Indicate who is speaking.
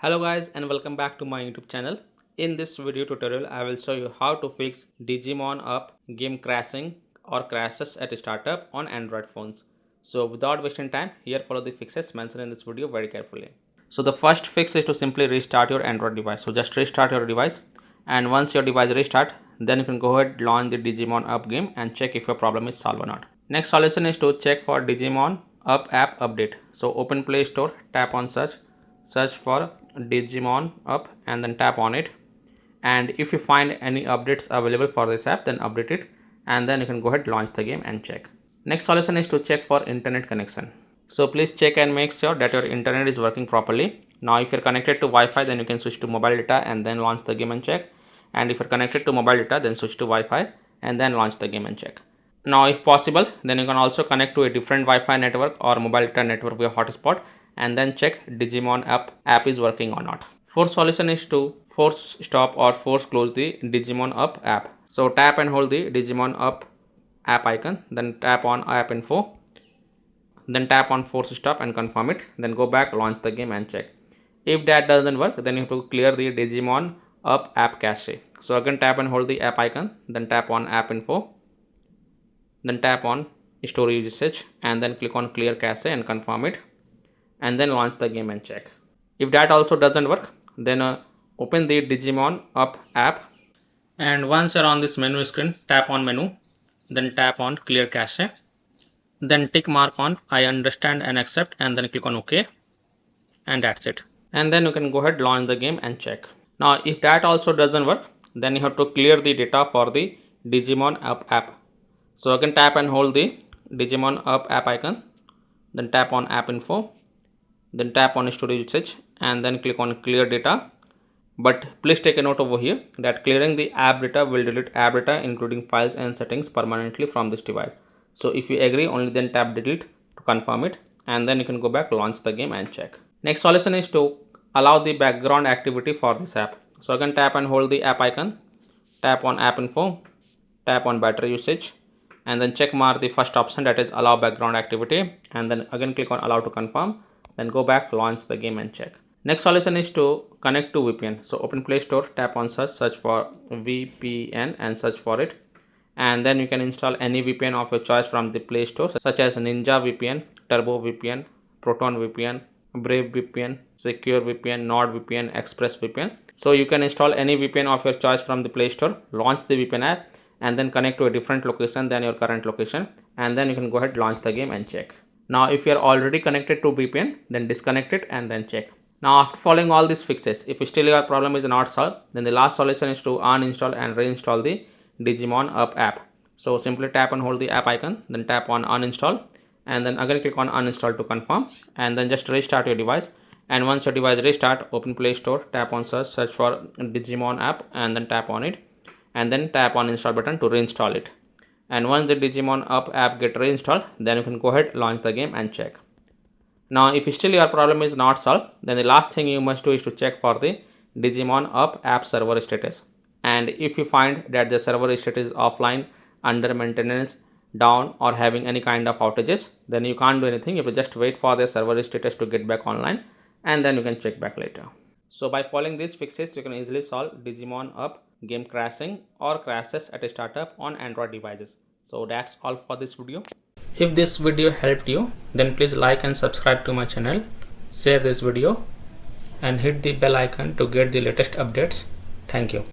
Speaker 1: Hello guys and welcome back to my YouTube channel. In this video tutorial I will show you how to fix Digimon Up game crashing or crashes at startup on Android phones. So without wasting time, here follow the fixes mentioned in this video very carefully. So the first fix is to simply restart your Android device. So just restart your device, and once your device restart, then you can go ahead launch the Digimon Up game and check if your problem is solved or not. Next solution is to check for Digimon Up app update. So open Play Store, tap on search for Digimon Up and then tap on it, and if you find any updates available for this app, then update it, and then you can go ahead launch the game and check. Next solution is to check for internet connection. So please check and make sure that your internet is working properly. Now if you're connected to Wi-Fi, then you can switch to mobile data and then launch the game and check, and if you're connected to mobile data, then switch to Wi-Fi and then launch the game and check. Now if possible, then you can also connect to a different Wi-Fi network or mobile data network via hotspot and then check Digimon app is working or not. Fourth solution is to force stop or force close the Digimon Up app. So tap and hold the Digimon Up app icon, then tap on app info, then tap on force stop and confirm it, then go back, launch the game and check. If that doesn't work, then you have to clear the Digimon Up app cache. So again tap and hold the app icon, then tap on app info, then tap on storage usage and then click on clear cache and confirm it, and then launch the game and check. If that also doesn't work, then open the Digimon Up app, and once you're on this menu screen, tap on menu, then tap on clear cache, then tick mark on I understand and accept, and then click on OK, and that's it. And then you can go ahead launch the game and check. Now if that also doesn't work, then you have to clear the data for the Digimon Up app. So again tap and hold the Digimon Up app icon, then tap on app info, then tap on storage usage and then click on clear data. But please take a note over here that clearing the app data will delete app data including files and settings permanently from this device. So if you agree, only then tap delete to confirm it, and then you can go back, launch the game and check. Next solution is to allow the background activity for this app. So again tap and hold the app icon, tap on app info, tap on battery usage, and then check mark the first option, that is allow background activity, and then again click on allow to confirm, then go back, launch the game and check. Next solution is to connect to VPN. So open Play Store, tap on search for VPN and search for it, and then you can install any VPN of your choice from the Play Store, such as Ninja VPN, Turbo VPN, Proton VPN, Brave VPN, Secure VPN, NordVPN, Express VPN. So you can install any VPN of your choice from the Play Store, launch the VPN app, and then connect to a different location than your current location, and then you can go ahead launch the game and check. Now if you are already connected to VPN, then disconnect it and then check. Now after following all these fixes, if still your problem is not solved, then the last solution is to uninstall and reinstall the Digimon Up app. So simply tap and hold the app icon, then tap on uninstall, and then again click on uninstall to confirm, and then just restart your device. And once your device restart, open Play Store, tap on search for Digimon app and then tap on it, and then tap on install button to reinstall it. And once the Digimon Up app get reinstalled, then you can go ahead launch the game and check. Now if still your problem is not solved, then the last thing you must do is to check for the Digimon Up app server status. And if you find that the server status is offline, under maintenance, down, or having any kind of outages, then you can't do anything. You have to just wait for the server status to get back online, and then you can check back later. So by following these fixes, you can easily solve Digimon Up game crashing or crashes at a startup on Android devices. So that's all for this video. If this video helped you, then please like and subscribe to my channel, share this video, and hit the bell icon to get the latest updates. Thank you.